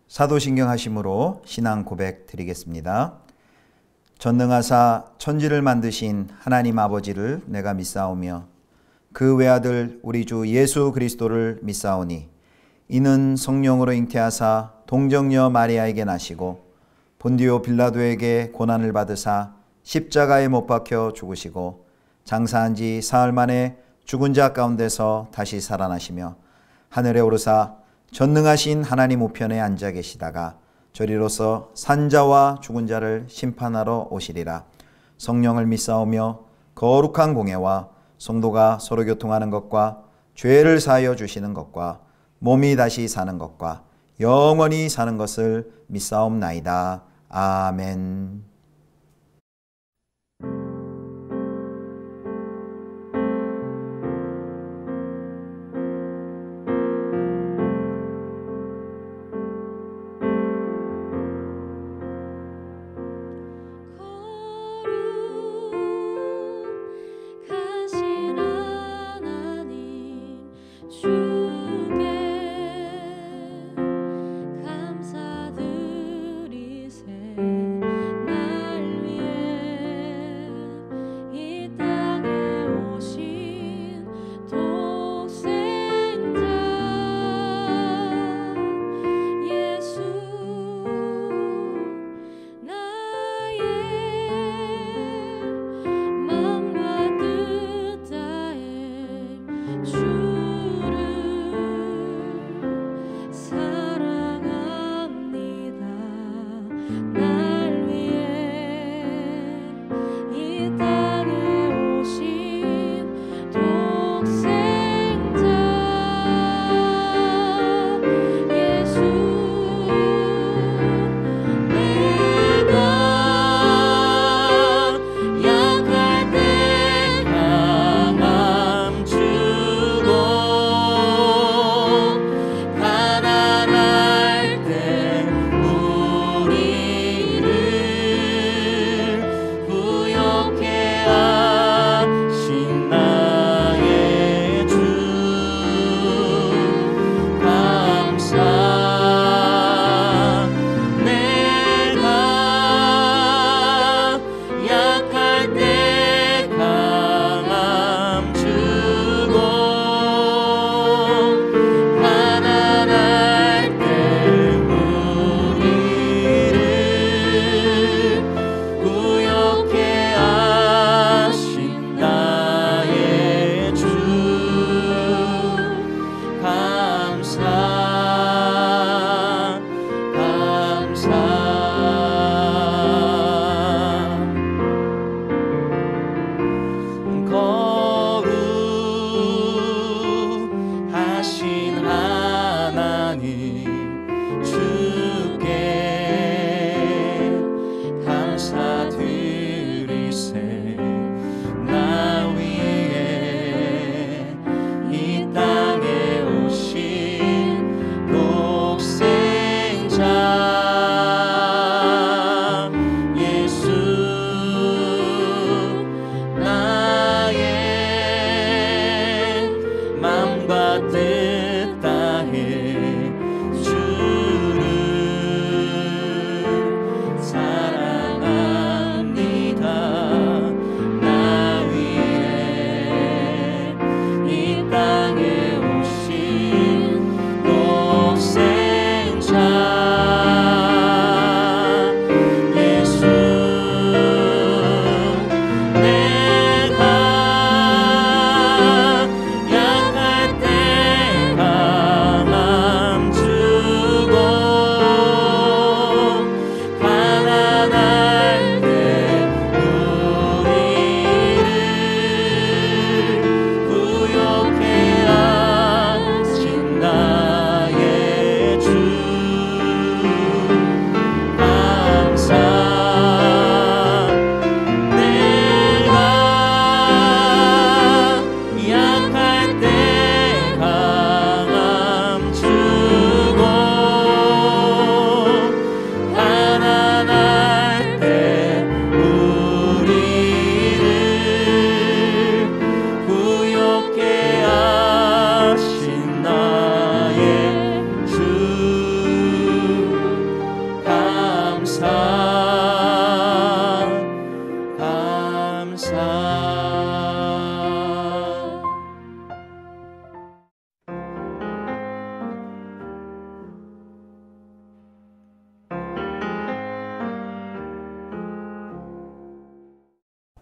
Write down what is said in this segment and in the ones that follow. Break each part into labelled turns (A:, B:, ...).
A: 사도신경 하심으로 신앙 고백 드리겠습니다. 전능하사 천지를 만드신 하나님 아버지를 내가 믿사오며 그 외아들 우리 주 예수 그리스도를 믿사오니 이는 성령으로 잉태하사 동정녀 마리아에게 나시고 본디오 빌라도에게 고난을 받으사 십자가에 못 박혀 죽으시고 장사한 지 사흘 만에 죽은 자 가운데서 다시 살아나시며 하늘에 오르사 전능하신 하나님 우편에 앉아 계시다가 저리로서 산자와 죽은 자를 심판하러 오시리라. 성령을 믿사오며 거룩한 공예와 성도가 서로 교통하는 것과 죄를 사하여 주시는 것과 몸이 다시 사는 것과 영원히 사는 것을 믿사옵나이다. 아멘.
B: 나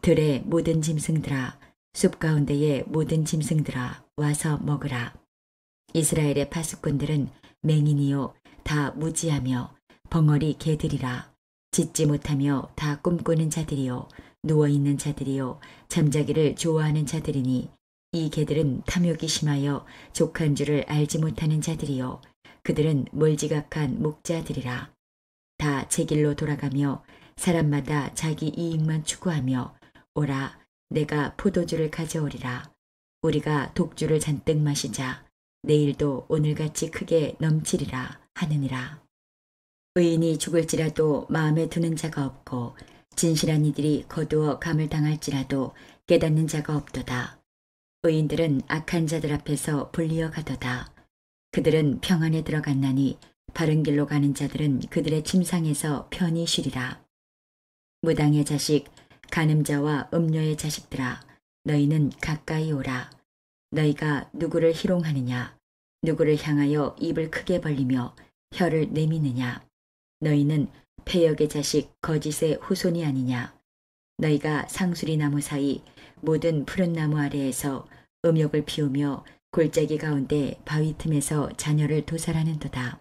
B: 들의 모든 짐승들아, 숲 가운데의 모든 짐승들아, 와서 먹으라. 이스라엘의 파수꾼들은 맹인이요 다 무지하며 벙어리 개들이라. 짖지 못하며 다 꿈꾸는 자들이요 누워있는 자들이요 잠자기를 좋아하는 자들이니, 이 개들은 탐욕이 심하여 족한 줄을 알지 못하는 자들이요 그들은 몰지각한 목자들이라. 다 제 길로 돌아가며 사람마다 자기 이익만 추구하며, 오라, 내가 포도주를 가져오리라. 우리가 독주를 잔뜩 마시자. 내일도 오늘같이 크게 넘치리라 하느니라. 의인이 죽을지라도 마음에 두는 자가 없고, 진실한 이들이 거두어 감을 당할지라도 깨닫는 자가 없도다. 의인들은 악한 자들 앞에서 불리어 가도다. 그들은 평안에 들어갔나니 바른 길로 가는 자들은 그들의 침상에서 편히 쉬리라. 무당의 자식, 간음자와 음녀의 자식들아, 너희는 가까이 오라. 너희가 누구를 희롱하느냐? 누구를 향하여 입을 크게 벌리며 혀를 내미느냐? 너희는 패역의 자식, 거짓의 후손이 아니냐? 너희가 상수리 나무 사이 모든 푸른 나무 아래에서 음욕을 피우며 골짜기 가운데 바위 틈에서 자녀를 도살하는도다.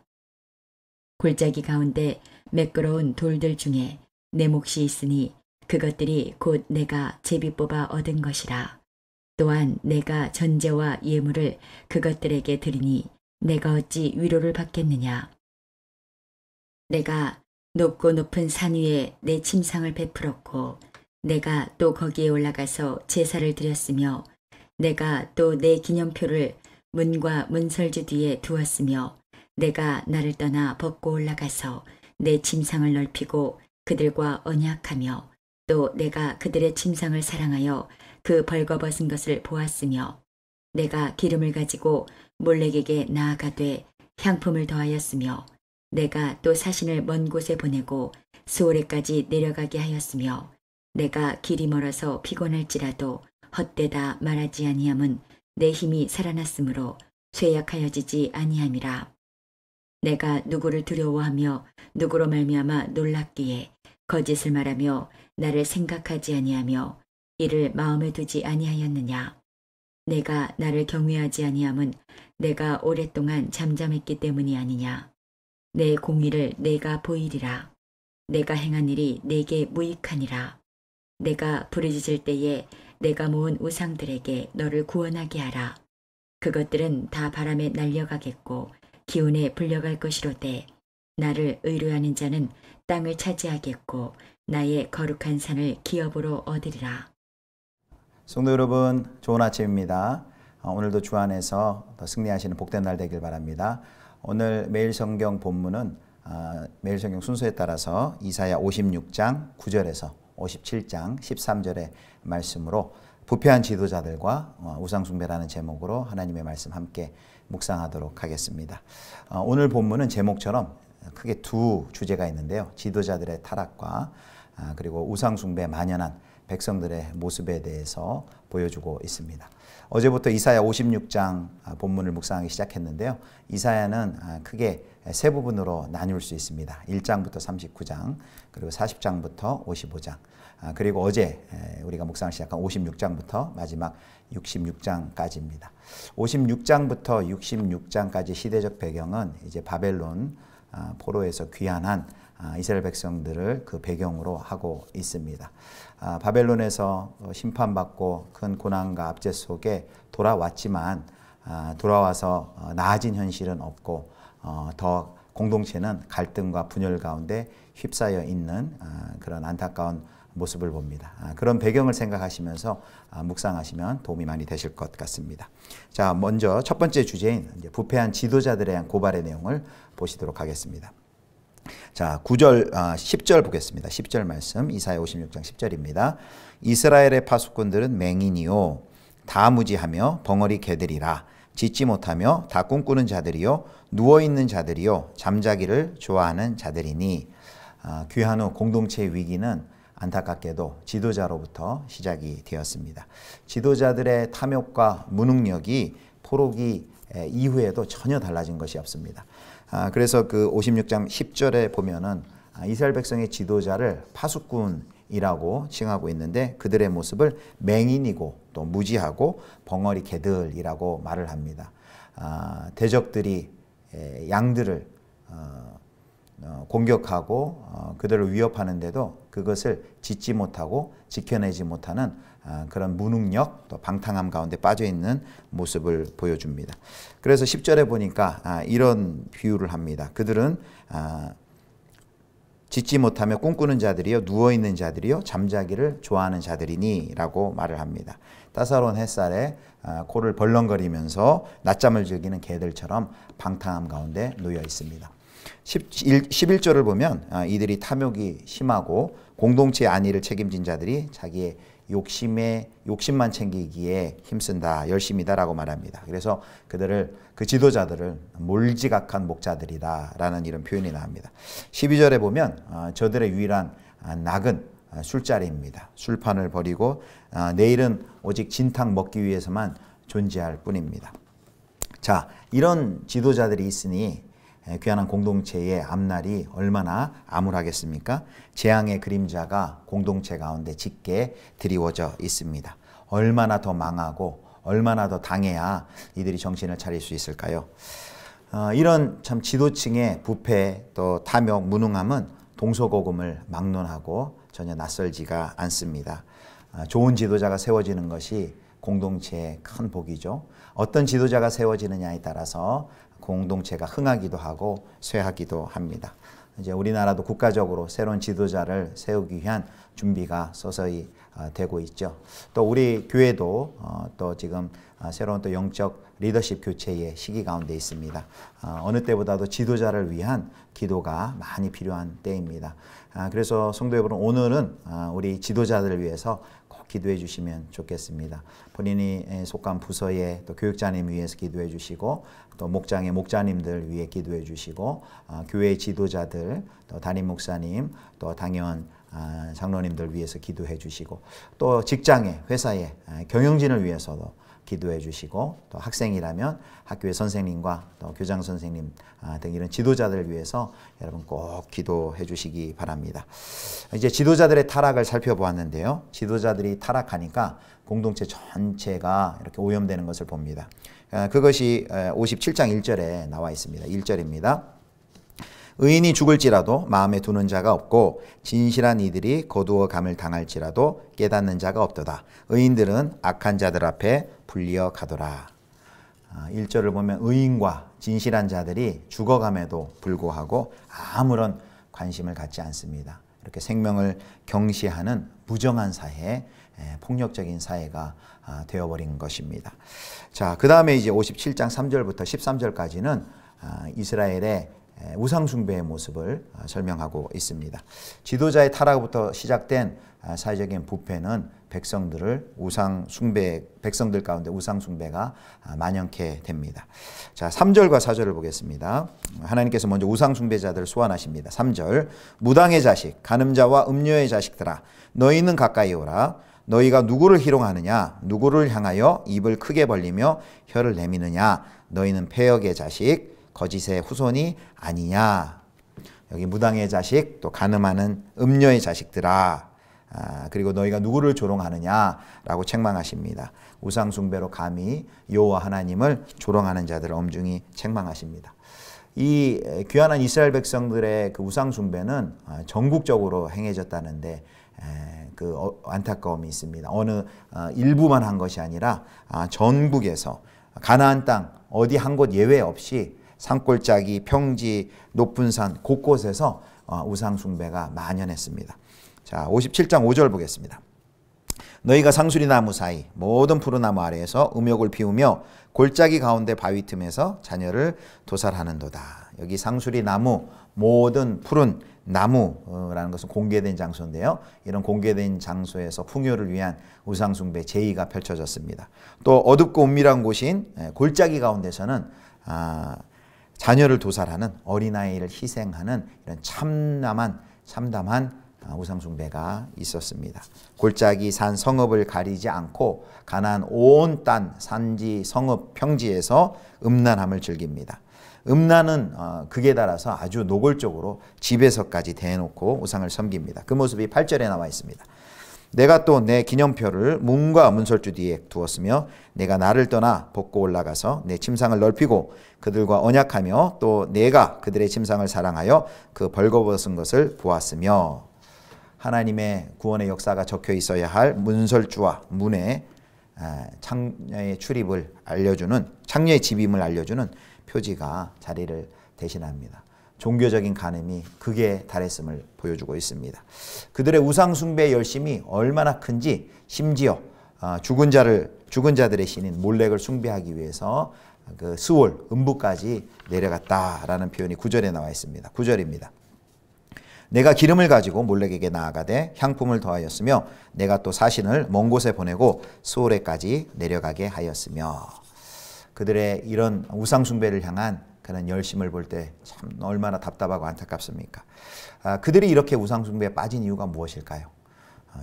B: 골짜기 가운데 매끄러운 돌들 중에 내 몫이 있으니 그것들이 곧 내가 제비 뽑아 얻은 것이라. 또한 내가 전제와 예물을 그것들에게 드리니 내가 어찌 위로를 받겠느냐. 내가 높고 높은 산 위에 내 침상을 베풀었고, 내가 또 거기에 올라가서 제사를 드렸으며, 내가 또 내 기념표를 문과 문설주 뒤에 두었으며, 내가 나를 떠나 벗고 올라가서 내 침상을 넓히고 그들과 언약하며, 또 내가 그들의 침상을 사랑하여 그 벌거벗은 것을 보았으며, 내가 기름을 가지고 몰렉에게 나아가되 향품을 더하였으며, 내가 또 사신을 먼 곳에 보내고 스오레까지 내려가게 하였으며, 내가 길이 멀어서 피곤할지라도 헛되다 말하지 아니함은 내 힘이 살아났으므로 쇠약하여지지 아니함이라. 내가 누구를 두려워하며 누구로 말미암아 놀랍기에 거짓을 말하며 나를 생각하지 아니하며 이를 마음에 두지 아니하였느냐. 내가 나를 경외하지 아니함은 내가 오랫동안 잠잠했기 때문이 아니냐. 내 공의를 내가 보이리라. 내가 행한 일이 내게 무익하니라. 내가 부르짖을 때에 내가 모은 우상들에게 너를 구원하게 하라. 그것들은 다 바람에 날려가겠고 기운에 불려갈 것이로되, 나를 의뢰하는 자는 땅을 차지하겠고 나의 거룩한 산을 기업으로 얻으리라.
A: 성도 여러분, 좋은 아침입니다. 오늘도 주 안에서 더 승리하시는 복된 날 되길 바랍니다. 오늘 매일 성경 본문은 매일 성경 순서에 따라서 이사야 56장 9절에서 57장 13절의 말씀으로 부패한 지도자들과 우상숭배라는 제목으로 하나님의 말씀 함께 묵상하도록 하겠습니다. 오늘 본문은 제목처럼 크게 두 주제가 있는데요. 지도자들의 타락과 그리고 우상숭배에 만연한 백성들의 모습에 대해서 보여주고 있습니다. 어제부터 이사야 56장 본문을 묵상하기 시작했는데요. 이사야는 크게 세 부분으로 나눌 수 있습니다. 1장부터 39장, 그리고 40장부터 55장, 그리고 어제 우리가 묵상을 시작한 56장부터 마지막 66장까지입니다. 56장부터 66장까지 시대적 배경은 이제 바벨론 포로에서 귀환한 이스라엘 백성들을 그 배경으로 하고 있습니다. 바벨론에서 심판받고 큰 고난과 압제 속에 돌아왔지만 돌아와서 나아진 현실은 없고 더 공동체는 갈등과 분열 가운데 휩싸여 있는 그런 안타까운 모습을 봅니다. 그런 배경을 생각하시면서 묵상하시면 도움이 많이 되실 것 같습니다. 자, 먼저 첫 번째 주제인 이제 부패한 지도자들에 대한 고발의 내용을 보시도록 하겠습니다. 자, 9절, 10절 보겠습니다. 10절 말씀, 이사야 56장 10절입니다. 이스라엘의 파수꾼들은 맹인이요 다 무지하며 벙어리 개들이라. 짖지 못하며 다 꿈꾸는 자들이요 누워있는 자들이요 잠자기를 좋아하는 자들이니. 귀환 후 공동체의 위기는 안타깝게도 지도자로부터 시작이 되었습니다. 지도자들의 탐욕과 무능력이 포로기 이후에도 전혀 달라진 것이 없습니다. 그래서 그 56장 10절에 보면은 이스라엘 백성의 지도자를 파수꾼 이라고 칭하고 있는데 그들의 모습을 맹인이고 또 무지하고 벙어리 개들이라고 말을 합니다. 대적들이 양들을 공격하고 그들을 위협하는데도 그것을 짓지 못하고 지켜내지 못하는 그런 무능력 또 방탕함 가운데 빠져있는 모습을 보여줍니다. 그래서 10절에 보니까 이런 비유를 합니다. 그들은 짓지 못하며 꿈꾸는 자들이요 누워있는 자들이요 잠자기를 좋아하는 자들이니 라고 말을 합니다. 따사로운 햇살에 코를 벌렁거리면서 낮잠을 즐기는 개들처럼 방탕함 가운데 놓여 있습니다. 11절을 보면 이들이 탐욕이 심하고 공동체의 안위를 책임진 자들이 자기의 욕심만 챙기기에 힘쓴다, 열심이다 라고 말합니다. 그래서 그 지도자들을 몰지각한 목자들이다 라는 이런 표현이 나옵니다. 12절에 보면 저들의 유일한 낙은 술자리입니다. 술판을 버리고 내일은 오직 진탕 먹기 위해서만 존재할 뿐입니다. 자, 이런 지도자들이 있으니 귀한 공동체의 앞날이 얼마나 암울하겠습니까? 재앙의 그림자가 공동체 가운데 짙게 드리워져 있습니다. 얼마나 더 망하고 얼마나 더 당해야 이들이 정신을 차릴 수 있을까요? 이런 참 지도층의 부패 또 탐욕, 무능함은 동서고금을 막론하고 전혀 낯설지가 않습니다. 좋은 지도자가 세워지는 것이 공동체의 큰 복이죠. 어떤 지도자가 세워지느냐에 따라서 공동체가 흥하기도 하고 쇠하기도 합니다. 이제 우리나라도 국가적으로 새로운 지도자를 세우기 위한 준비가 서서히 되고 있죠. 또 우리 교회도 또 지금 새로운 또 영적 리더십 교체의 시기 가운데 있습니다. 어느 때보다도 지도자를 위한 기도가 많이 필요한 때입니다. 그래서 성도 여러분, 오늘은 우리 지도자들을 위해서 꼭 기도해 주시면 좋겠습니다. 본인이 속한 부서의 또 교육자님 위해서 기도해 주시고 또 목장의 목자님들 위해 기도해 주시고 교회의 지도자들 또 담임 목사님 또 당연 장로님들 위해서 기도해 주시고 또 직장의 회사의 경영진을 위해서도 기도해 주시고 또 학생이라면 학교의 선생님과 또 교장 선생님 등 이런 지도자들을 위해서 여러분 꼭 기도해 주시기 바랍니다. 이제 지도자들의 타락을 살펴보았는데요. 지도자들이 타락하니까 공동체 전체가 이렇게 오염되는 것을 봅니다. 그것이 57장 1절에 나와 있습니다. 1절입니다. 의인이 죽을지라도 마음에 두는 자가 없고 진실한 이들이 거두어 감을 당할지라도 깨닫는 자가 없도다. 의인들은 악한 자들 앞에 불리어 가더라. 1절을 보면 의인과 진실한 자들이 죽어감에도 불구하고 아무런 관심을 갖지 않습니다. 이렇게 생명을 경시하는 무정한 사회, 폭력적인 사회가 되어버린 것입니다. 자, 그 다음에 이제 57장 3절부터 13절까지는 이스라엘의 우상숭배의 모습을 설명하고 있습니다. 지도자의 타락부터 시작된 사회적인 부패는 백성들 가운데 우상숭배가 만연케 됩니다. 자, 3절과 4절을 보겠습니다. 하나님께서 먼저 우상숭배자들을 소환하십니다. 3절, 무당의 자식, 간음자와 음료의 자식들아, 너희는 가까이 오라. 너희가 누구를 희롱하느냐? 누구를 향하여 입을 크게 벌리며 혀를 내미느냐? 너희는 패역의 자식, 거짓의 후손이 아니냐. 여기 무당의 자식, 또 간음하는 음녀의 자식들아. 그리고 너희가 누구를 조롱하느냐라고 책망하십니다. 우상숭배로 감히 여호와 하나님을 조롱하는 자들을 엄중히 책망하십니다. 이 귀환한 이스라엘 백성들의 그 우상숭배는 전국적으로 행해졌다는데 그 안타까움이 있습니다. 어느 일부만 한 것이 아니라 전국에서 가나안 땅 어디 한 곳 예외 없이 산골짜기, 평지, 높은 산 곳곳에서 우상숭배가 만연했습니다. 자, 57장 5절 보겠습니다. 너희가 상수리나무 사이 모든 푸른 나무 아래에서 음욕을 피우며 골짜기 가운데 바위 틈에서 자녀를 도살하는도다. 여기 상수리나무, 모든 푸른 나무라는 것은 공개된 장소인데요. 이런 공개된 장소에서 풍요를 위한 우상숭배 제의가 펼쳐졌습니다. 또 어둡고 은밀한 곳인 골짜기 가운데서는 자녀를 도살하는 어린아이를 희생하는 이런 참담한 우상숭배가 있었습니다. 골짜기 산 성읍을 가리지 않고 가나안 온 땅 산지 성읍 평지에서 음란함을 즐깁니다. 음란은 극에 달아서 아주 노골적으로 집에서까지 대놓고 우상을 섬깁니다. 그 모습이 8절에 나와 있습니다. 내가 또 내 기념표를 문과 문설주 뒤에 두었으며 내가 나를 떠나 벗고 올라가서 내 침상을 넓히고 그들과 언약하며 또 내가 그들의 침상을 사랑하여 그 벌거벗은 것을 보았으며. 하나님의 구원의 역사가 적혀 있어야 할 문설주와 문의 창녀의 출입을 알려주는, 창녀의 집임을 알려주는 표지가 자리를 대신합니다. 종교적인 간음이 극에 달했음을 보여주고 있습니다. 그들의 우상 숭배의 열심이 얼마나 큰지, 심지어 죽은 자들의 신인 몰렉을 숭배하기 위해서 그 스올, 음부까지 내려갔다라는 표현이 9절에 나와 있습니다. 9절입니다. 내가 기름을 가지고 몰렉에게 나아가되 향품을 더하였으며 내가 또 사신을 먼 곳에 보내고 스올에까지 내려가게 하였으며. 그들의 이런 우상 숭배를 향한 그런 열심을 볼 때 참 얼마나 답답하고 안타깝습니까? 그들이 이렇게 우상 숭배에 빠진 이유가 무엇일까요?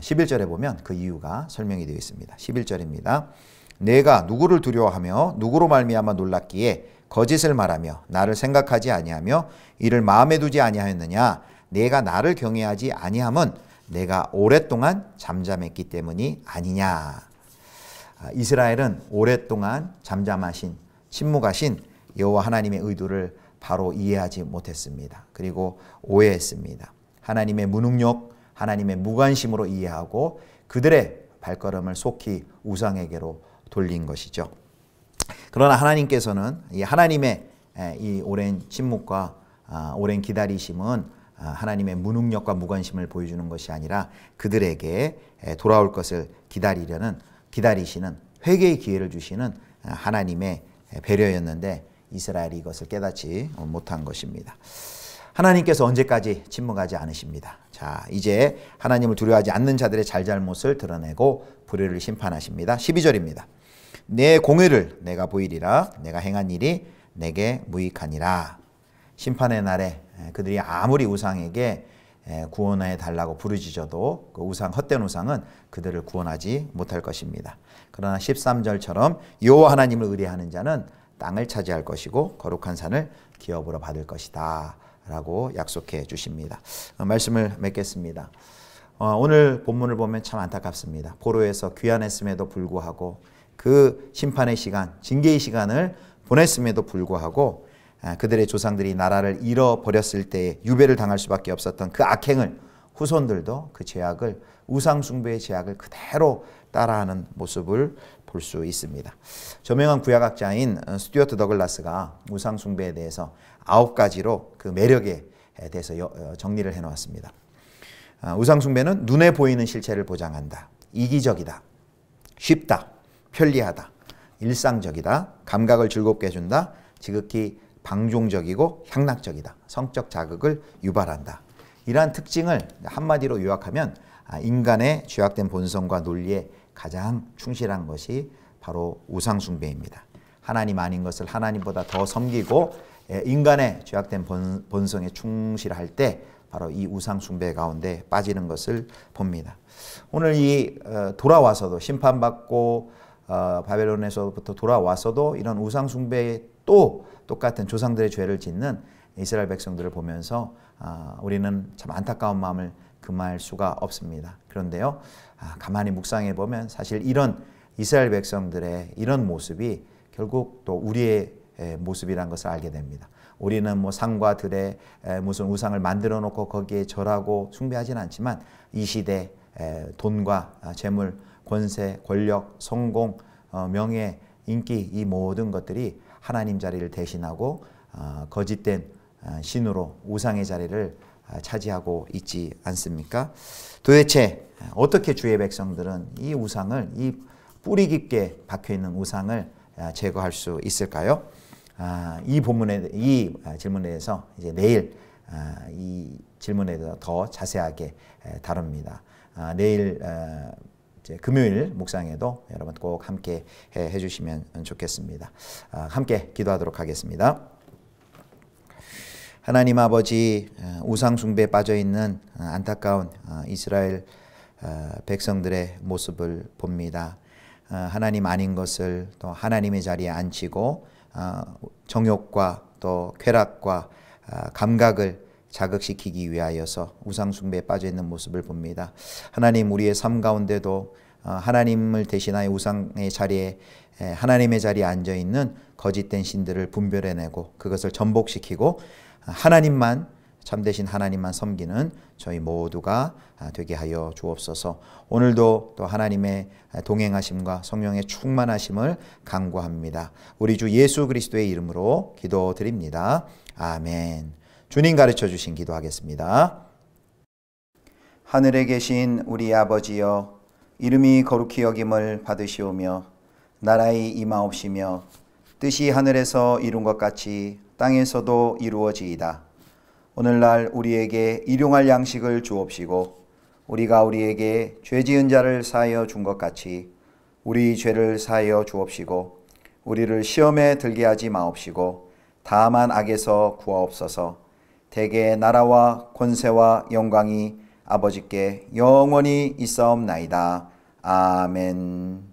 A: 11절에 보면 그 이유가 설명이 되어 있습니다. 11절입니다. 내가 누구를 두려워하며 누구로 말미암아 놀랐기에 거짓을 말하며 나를 생각하지 아니하며 이를 마음에 두지 아니하였느냐? 내가 나를 경외하지 아니함은 내가 오랫동안 잠잠했기 때문이 아니냐. 이스라엘은 오랫동안 잠잠하신, 침묵하신 여호와 하나님의 의도를 바로 이해하지 못했습니다. 그리고 오해했습니다. 하나님의 무능력, 하나님의 무관심으로 이해하고 그들의 발걸음을 속히 우상에게로 돌린 것이죠. 그러나 하나님께서는 이 하나님의 이 오랜 침묵과 오랜 기다리심은 하나님의 무능력과 무관심을 보여주는 것이 아니라 그들에게 돌아올 것을 기다리시는 회개의 기회를 주시는 하나님의 배려였는데 이스라엘이 이것을 깨닫지 못한 것입니다. 하나님께서 언제까지 침묵하지 않으십니다. 자, 이제 하나님을 두려워하지 않는 자들의 잘잘못을 드러내고 불의를 심판하십니다. 12절입니다. 내 공의를 내가 보이리라. 내가 행한 일이 내게 무익하니라. 심판의 날에 그들이 아무리 우상에게 구원해 달라고 부르짖어도 그 우상, 헛된 우상은 그들을 구원하지 못할 것입니다. 그러나 13절처럼 여호와 하나님을 의뢰하는 자는 땅을 차지할 것이고 거룩한 산을 기업으로 받을 것이다 라고 약속해 주십니다. 말씀을 맺겠습니다. 오늘 본문을 보면 참 안타깝습니다. 포로에서 귀환했음에도 불구하고 그 심판의 시간, 징계의 시간을 보냈음에도 불구하고 그들의 조상들이 나라를 잃어버렸을 때 유배를 당할 수밖에 없었던 그 악행을 후손들도 그 죄악을, 우상 숭배의 죄악을 그대로 따라하는 모습을 볼 수 있습니다. 저명한 구약학자인 스튜어트 더글라스가 우상 숭배에 대해서 9가지로 그 매력에 대해서 정리를 해놓았습니다. 우상 숭배는 눈에 보이는 실체를 보장한다. 이기적이다. 쉽다. 편리하다. 일상적이다. 감각을 즐겁게 해준다. 지극히 방종적이고 향락적이다. 성적 자극을 유발한다. 이러한 특징을 한마디로 요약하면 인간의 죄악된 본성과 논리에 가장 충실한 것이 바로 우상 숭배입니다. 하나님 아닌 것을 하나님보다 더 섬기고 인간의 죄악된 본성에 충실할 때 바로 이 우상 숭배 가운데 빠지는 것을 봅니다. 오늘 이 돌아와서도 심판받고 바벨론에서부터 돌아와서도 이런 우상 숭배에 또 똑같은 조상들의 죄를 짓는 이스라엘 백성들을 보면서 우리는 참 안타까운 마음을 금할 수가 없습니다. 그런데요, 가만히 묵상해 보면 사실 이런 이스라엘 백성들의 이런 모습이 결국 또 우리의 모습이란 것을 알게 됩니다. 우리는 뭐 상과 들에 무슨 우상을 만들어 놓고 거기에 절하고 숭배하지는 않지만 이 시대 돈과 재물, 권세, 권력, 성공, 명예, 인기 이 모든 것들이 하나님 자리를 대신하고 거짓된 신으로 우상의 자리를 차지하고 있지 않습니까? 도대체 어떻게 주의 백성들은 이 우상을, 이 뿌리 깊게 박혀있는 우상을 제거할 수 있을까요? 이 질문에 대해서 이제 내일 이 질문에 대해서 더 자세하게 다룹니다. 내일 이제 금요일 묵상에도 여러분 꼭 함께 해주시면 좋겠습니다. 함께 기도하도록 하겠습니다. 하나님 아버지, 우상 숭배에 빠져 있는 안타까운 이스라엘 백성들의 모습을 봅니다. 하나님 아닌 것을 또 하나님의 자리에 앉히고 정욕과 또 쾌락과 감각을 자극시키기 위하여서 우상 숭배에 빠져 있는 모습을 봅니다. 하나님 우리의 삶 가운데도 하나님을 대신하여 우상의 자리에 하나님의 자리에 앉아 있는 거짓된 신들을 분별해내고 그것을 전복시키고 하나님만 참되신 하나님만 섬기는 저희 모두가 되게 하여 주옵소서. 오늘도 또 하나님의 동행하심과 성령의 충만하심을 간구합니다. 우리 주 예수 그리스도의 이름으로 기도드립니다. 아멘. 주님 가르쳐 주신 기도하겠습니다. 하늘에 계신 우리 아버지여, 이름이 거룩히 여김을 받으시오며 나라의 임하옵시며 뜻이 하늘에서 이룬 것 같이 땅에서도 이루어지이다. 오늘날 우리에게 일용할 양식을 주옵시고 우리가 우리에게 죄 지은 자를 사하여 준 것 같이 우리 죄를 사하여 주옵시고 우리를 시험에 들게 하지 마옵시고 다만 악에서 구하옵소서. 대개 나라와 권세와 영광이 아버지께 영원히 있사옵나이다. 아멘.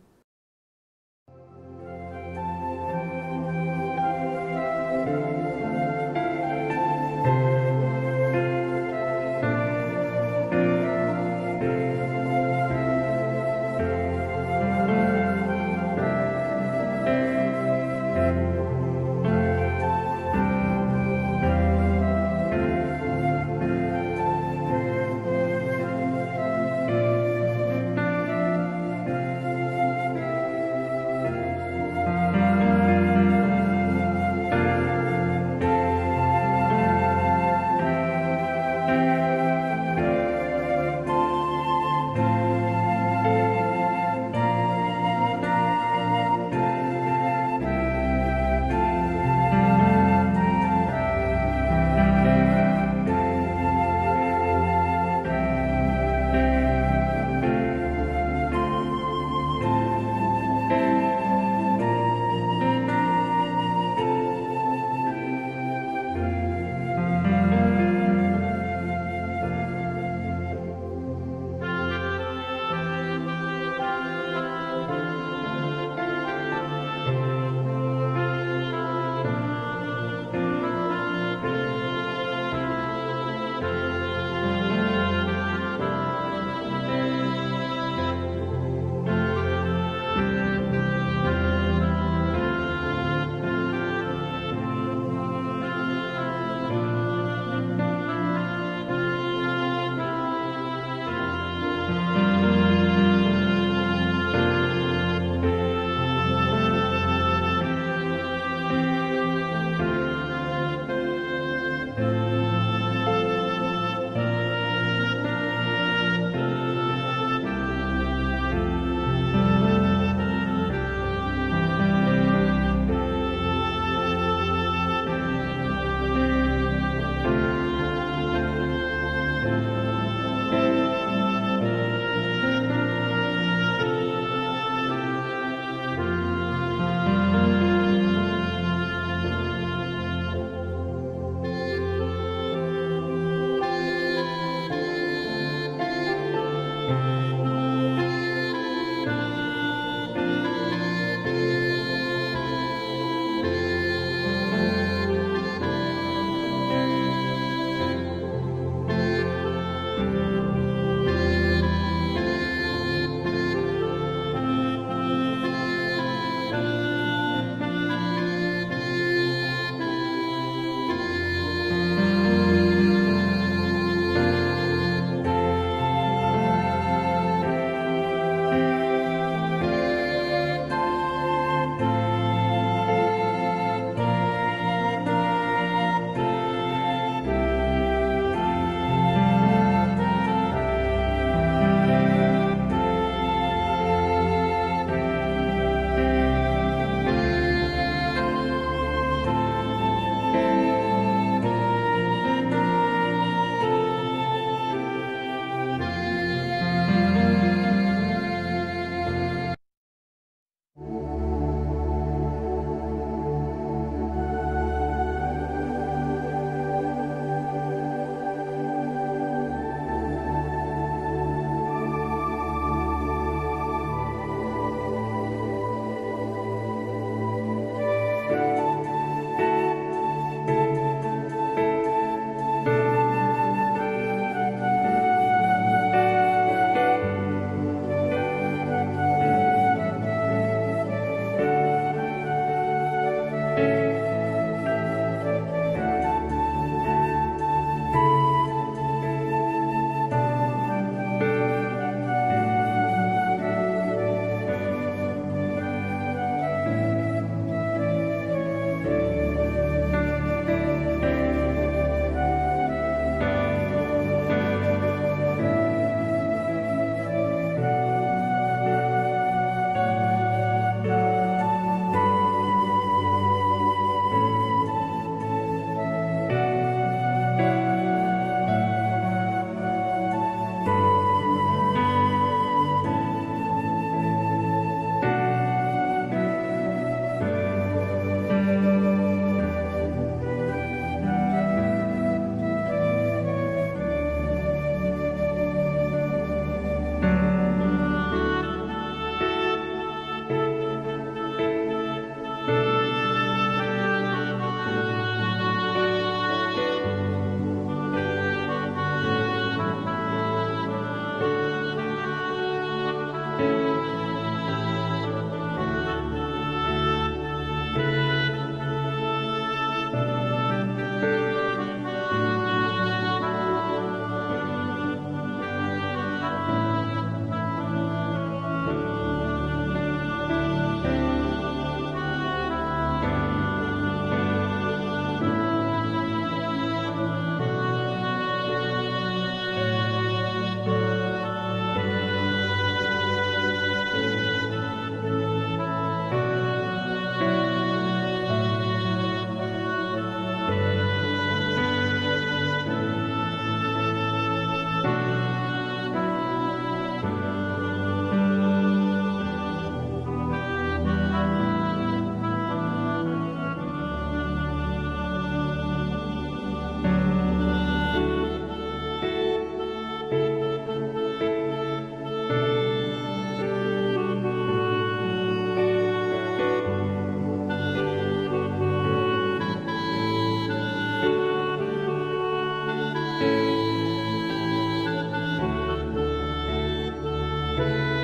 A: 아멘.